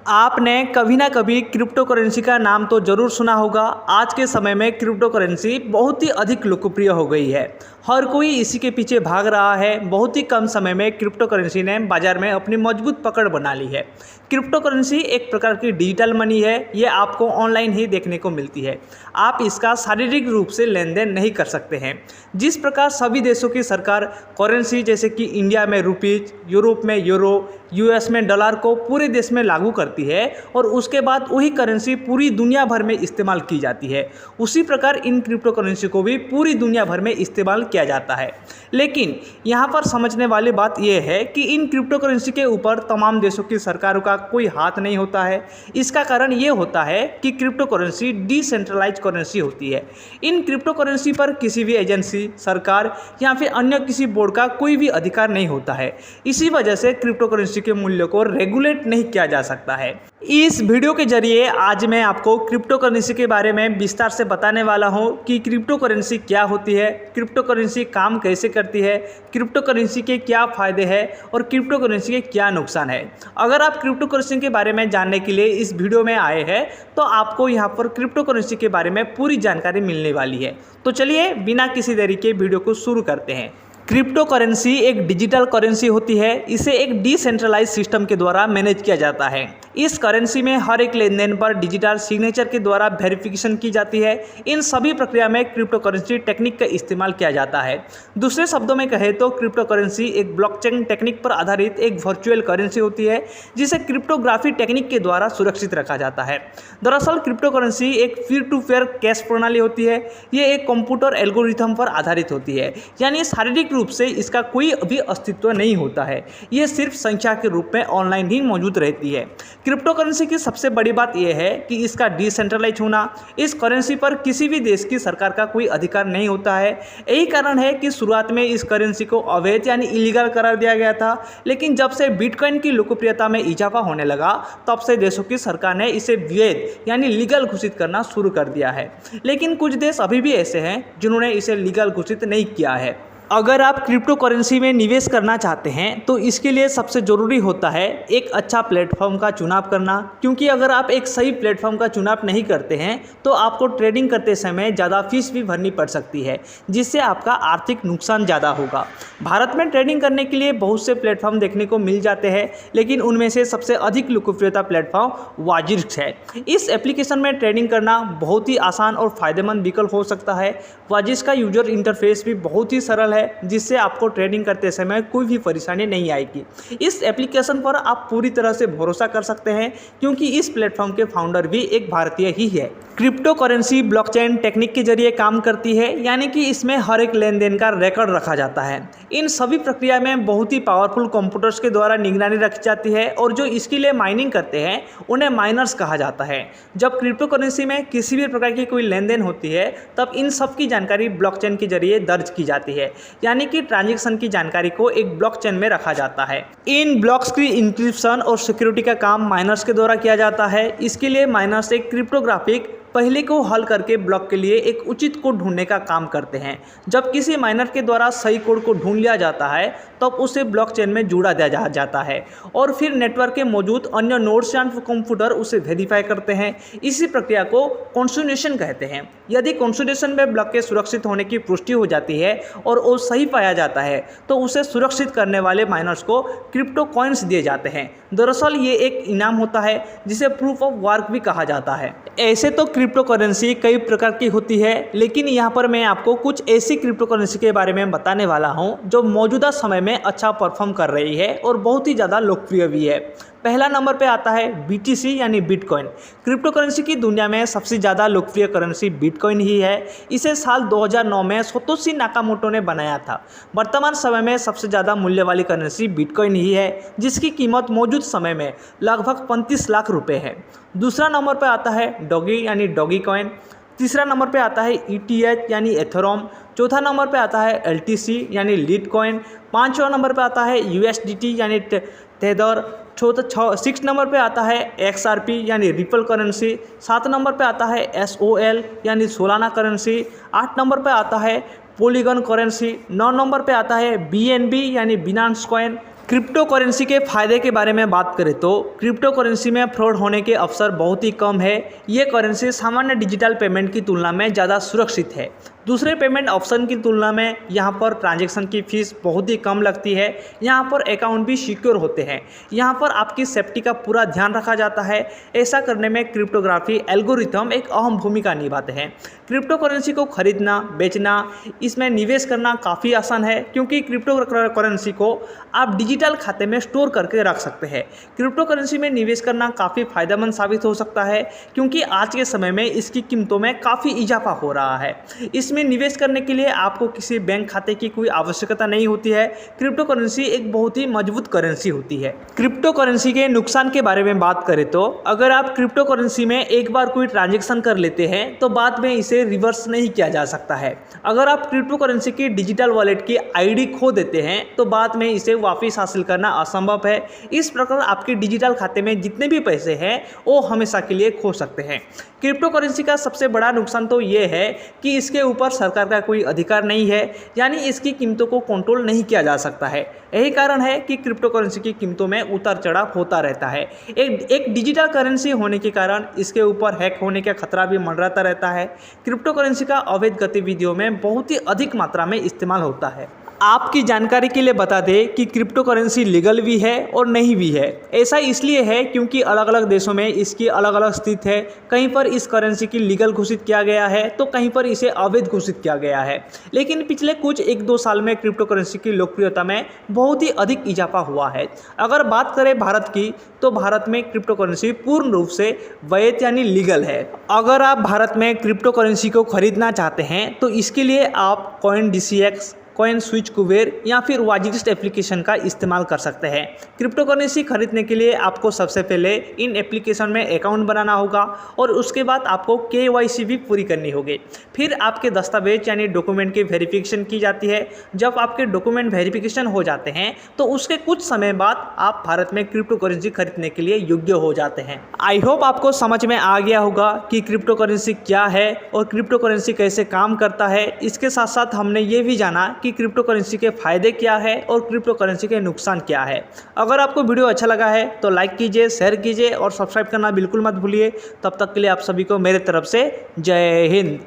आपने कभी ना कभी क्रिप्टो करेंसी का नाम तो ज़रूर सुना होगा। आज के समय में क्रिप्टो करेंसी बहुत ही अधिक लोकप्रिय हो गई है। हर कोई इसी के पीछे भाग रहा है। बहुत ही कम समय में क्रिप्टो करेंसी ने बाज़ार में अपनी मजबूत पकड़ बना ली है। क्रिप्टो करेंसी एक प्रकार की डिजिटल मनी है। ये आपको ऑनलाइन ही देखने को मिलती है। आप इसका शारीरिक रूप से लेन देन नहीं कर सकते हैं। जिस प्रकार सभी देशों की सरकार करेंसी जैसे कि इंडिया में रुपीज, यूरोप में यूरो, यूएस में डॉलर को पूरे देश में लागू करती है और उसके बाद वही करेंसी पूरी दुनिया भर में इस्तेमाल की जाती है, उसी प्रकार इन क्रिप्टो करेंसी को भी पूरी दुनिया भर में इस्तेमाल किया जाता है। लेकिन यहाँ पर समझने वाली बात यह है कि इन क्रिप्टो करेंसी के ऊपर तमाम देशों की सरकारों का कोई हाथ नहीं होता है। इसका कारण ये होता है कि क्रिप्टो करेंसी डिसेंट्रलाइज करेंसी होती है। इन क्रिप्टो करेंसी पर किसी भी एजेंसी, सरकार या फिर अन्य किसी बोर्ड का कोई भी अधिकार नहीं होता है। इसी वजह से क्रिप्टो करेंसी के मूल्य को रेगुलेट नहीं किया जा सकता है। इस वीडियो के जरिए आज मैं आपको क्रिप्टो करेंसी के बारे में विस्तार से बताने वाला हूं कि क्रिप्टो करेंसी क्या होती है, क्रिप्टो करेंसी काम कैसे करती है, क्रिप्टो करेंसी के क्या फ़ायदे हैं और क्रिप्टो करेंसी के क्या नुकसान है। अगर आप क्रिप्टो करेंसी के बारे में जानने के लिए इस वीडियो में आए हैं तो आपको यहाँ पर क्रिप्टो करेंसी के बारे में पूरी जानकारी मिलने वाली है। तो चलिए बिना किसी देरी के वीडियो को शुरू करते हैं। क्रिप्टो करेंसी एक डिजिटल करेंसी होती है। इसे एक डिसेंट्रलाइज सिस्टम के द्वारा मैनेज किया जाता है। इस करेंसी में हर एक लेन देन पर डिजिटल सिग्नेचर के द्वारा वेरिफिकेशन की जाती है। इन सभी प्रक्रिया में क्रिप्टो करेंसी टेक्निक का इस्तेमाल किया जाता है। दूसरे शब्दों में कहें तो क्रिप्टो करेंसी एक ब्लॉकचेन टेक्निक पर आधारित एक वर्चुअल करेंसी होती है जिसे क्रिप्टोग्राफी टेक्निक के द्वारा सुरक्षित रखा जाता है। दरअसल क्रिप्टो करेंसी एक पीयर टू पीयर कैश प्रणाली होती है। ये एक कंप्यूटर एल्गोरिथम पर आधारित होती है, यानी शारीरिक रूप से इसका कोई भी अस्तित्व नहीं होता है। ये सिर्फ संख्या के रूप में ऑनलाइन ही मौजूद रहती है। क्रिप्टो करेंसी की सबसे बड़ी बात यह है कि इसका डिसेंट्रलाइज होना। इस करेंसी पर किसी भी देश की सरकार का कोई अधिकार नहीं होता है। यही कारण है कि शुरुआत में इस करेंसी को अवैध यानी इलीगल करार दिया गया था, लेकिन जब से बिटकॉइन की लोकप्रियता में इजाफा होने लगा तब से देशों की सरकार ने इसे वैध यानी लीगल घोषित करना शुरू कर दिया है। लेकिन कुछ देश अभी भी ऐसे हैं जिन्होंने इसे लीगल घोषित नहीं किया है। अगर आप क्रिप्टो करेंसी में निवेश करना चाहते हैं तो इसके लिए सबसे ज़रूरी होता है एक अच्छा प्लेटफॉर्म का चुनाव करना, क्योंकि अगर आप एक सही प्लेटफॉर्म का चुनाव नहीं करते हैं तो आपको ट्रेडिंग करते समय ज़्यादा फीस भी भरनी पड़ सकती है, जिससे आपका आर्थिक नुकसान ज़्यादा होगा। भारत में ट्रेडिंग करने के लिए बहुत से प्लेटफॉर्म देखने को मिल जाते हैं, लेकिन उनमें से सबसे अधिक लोकप्रियता प्लेटफॉर्म वाजिक्स है। इस एप्लीकेशन में ट्रेडिंग करना बहुत ही आसान और फायदेमंद विकल्प हो सकता है। वाजिक्स का यूजर इंटरफेस भी बहुत ही सरल है, जिससे आपको ट्रेडिंग करते समय कोई भी परेशानी नहीं आएगी। इस एप्लीकेशन पर आप पूरी तरह से भरोसा कर सकते हैं, क्योंकि इस प्लेटफॉर्म के फाउंडर भी एक भारतीय ही है। क्रिप्टो करेंसी ब्लॉकचेन टेक्निक के जरिए काम करती है, यानी कि इसमें हर एक लेन देन का रिकॉर्ड रखा जाता है। इन सभी प्रक्रिया में बहुत ही पावरफुल कंप्यूटर्स के द्वारा निगरानी रखी जाती है और जो इसके लिए माइनिंग करते हैं उन्हें माइनर्स कहा जाता है। जब क्रिप्टो करेंसी में किसी भी प्रकार की कोई लेन देन होती है तब इन सब की जानकारी ब्लॉकचेन के जरिए दर्ज की जाती है, यानी कि ट्रांजैक्शन की जानकारी को एक ब्लॉकचेन में रखा जाता है। इन ब्लॉक्स की इंक्रिप्शन और सिक्योरिटी का काम माइनर्स के द्वारा किया जाता है। इसके लिए माइनर्स एक क्रिप्टोग्राफिक पहले को हल करके ब्लॉक के लिए एक उचित कोड ढूंढने का काम करते हैं। जब किसी माइनर के द्वारा सही कोड को ढूंढ लिया जाता है तब उसे ब्लॉकचेन में जोड़ा दिया जाता है और फिर नेटवर्क के मौजूद अन्य नोड्स या कंप्यूटर उसे वेरीफाई करते हैं। इसी प्रक्रिया को कंसोलिडेशन कहते हैं। यदि कंसोलिडेशन में ब्लॉक के सुरक्षित होने की पुष्टि हो जाती है और वो सही पाया जाता है तो उसे सुरक्षित करने वाले माइनर्स को क्रिप्टो कॉइन्स दिए जाते हैं। दरअसल ये एक इनाम होता है जिसे प्रूफ ऑफ वर्क भी कहा जाता है। ऐसे तो क्रिप्टो करेंसी कई प्रकार की होती है, लेकिन यहाँ पर मैं आपको कुछ ऐसी क्रिप्टो करेंसी के बारे में बताने वाला हूँ जो मौजूदा समय में अच्छा परफॉर्म कर रही है और बहुत ही ज़्यादा लोकप्रिय भी है। पहला नंबर पे आता है BTC यानी बिटकॉइन। क्रिप्टो करेंसी की दुनिया में सबसे ज़्यादा लोकप्रिय करेंसी बिटकॉइन ही है। इसे साल 2009 में सतोशी नाकामोटो ने बनाया था। वर्तमान समय में सबसे ज़्यादा मूल्य वाली करेंसी बिटकॉइन ही है, जिसकी कीमत मौजूद समय में लगभग 35 लाख रुपए है। दूसरा नंबर पर आता है डॉगी यानी डॉगी कॉइन। तीसरा नंबर पे आता है ETH यानी एथेरोम। चौथा नंबर पे आता है LTC यानी लीड कॉइन। पाँचवा नंबर पे आता है USDT यानी तेदर। सिक्स नंबर पे आता है XRP यानी रिपल करेंसी। 7 नंबर पे आता है SOL यानी सोलाना करेंसी। 8 नंबर पे आता है पॉलीगन करेंसी। 9 नंबर पे आता है BNB यानी बिनांस कॉइन। क्रिप्टो करेंसी के फ़ायदे के बारे में बात करें तो क्रिप्टो करेंसी में फ्रॉड होने के अवसर बहुत ही कम है। ये करेंसी सामान्य डिजिटल पेमेंट की तुलना में ज़्यादा सुरक्षित है। दूसरे पेमेंट ऑप्शन की तुलना में यहाँ पर ट्रांजैक्शन की फ़ीस बहुत ही कम लगती है। यहाँ पर अकाउंट भी सिक्योर होते हैं। यहाँ पर आपकी सेफ्टी का पूरा ध्यान रखा जाता है। ऐसा करने में क्रिप्टोग्राफी एल्गोरिथम एक अहम भूमिका निभाते हैं। क्रिप्टो करेंसी को खरीदना, बेचना, इसमें निवेश करना काफ़ी आसान है, क्योंकि क्रिप्टो करेंसी को आप डिजिटल खाते में स्टोर करके रख सकते हैं। क्रिप्टो करेंसी में निवेश करना काफ़ी फायदेमंद साबित हो सकता है, क्योंकि आज के समय में इसकी कीमतों में काफ़ी इजाफा हो रहा है। इसमें निवेश करने के लिए आपको किसी बैंक खाते की कोई आवश्यकता नहीं होती है। क्रिप्टो करेंसी एक बहुत ही मजबूत करेंसी होती है। क्रिप्टो करेंसी के नुकसान के बारे में बात करें तो अगर आप क्रिप्टो करेंसी में एक बार कोई ट्रांजैक्शन कर लेते हैं तो बाद में इसे रिवर्स नहीं किया जा सकता है। अगर आप क्रिप्टो करेंसी की डिजिटल वॉलेट की आईडी खो देते हैं तो बाद में इसे वापस हासिल करना असंभव है। इस प्रकार आपके डिजिटल खाते में जितने भी पैसे हैं वो हमेशा के लिए खो सकते हैं। क्रिप्टो करेंसी का सबसे बड़ा नुकसान तो ये है कि इसके ऊपर सरकार का कोई अधिकार नहीं है, यानी इसकी कीमतों को कंट्रोल नहीं किया जा सकता है। यही कारण है कि क्रिप्टो करेंसी की कीमतों में उतार चढ़ाव होता रहता है। एक डिजिटल करेंसी होने के कारण इसके ऊपर हैक होने का खतरा भी मंडराता रहता है। क्रिप्टो करेंसी का अवैध गतिविधियों में बहुत ही अधिक मात्रा में इस्तेमाल होता है। आपकी जानकारी के लिए बता दें कि क्रिप्टो करेंसी लीगल भी है और नहीं भी है। ऐसा इसलिए है क्योंकि अलग अलग देशों में इसकी अलग अलग स्थिति है। कहीं पर इस करेंसी की लीगल घोषित किया गया है तो कहीं पर इसे अवैध घोषित किया गया है। लेकिन पिछले कुछ 1-2 साल में क्रिप्टो करेंसी की लोकप्रियता में बहुत ही अधिक इजाफा हुआ है। अगर बात करें भारत की तो भारत में क्रिप्टो करेंसी पूर्ण रूप से वैध यानी लीगल है। अगर आप भारत में क्रिप्टो करेंसी को खरीदना चाहते हैं तो इसके लिए आप CoinDCX, कॉइन स्विच कुबेर या फिर वाजिरिस्ट एप्लीकेशन का इस्तेमाल कर सकते हैं। क्रिप्टो करेंसी खरीदने के लिए आपको सबसे पहले इन एप्लीकेशन में अकाउंट बनाना होगा और उसके बाद आपको KYC भी पूरी करनी होगी। फिर आपके दस्तावेज यानी डॉक्यूमेंट की वेरिफिकेशन की जाती है। जब आपके डॉक्यूमेंट वेरिफिकेशन हो जाते हैं तो उसके कुछ समय बाद आप भारत में क्रिप्टो करेंसी खरीदने के लिए योग्य हो जाते हैं। आई होप आपको समझ में आ गया होगा कि क्रिप्टो करेंसी क्या है और क्रिप्टो करेंसी कैसे काम करता है। इसके साथ साथ हमने ये भी जाना कि क्रिप्टो करेंसी के फायदे क्या है और क्रिप्टो करेंसी के नुकसान क्या है। अगर आपको वीडियो अच्छा लगा है तो लाइक कीजिए, शेयर कीजिए और सब्सक्राइब करना बिल्कुल मत भूलिए। तब तक के लिए आप सभी को मेरे तरफ से जय हिंद।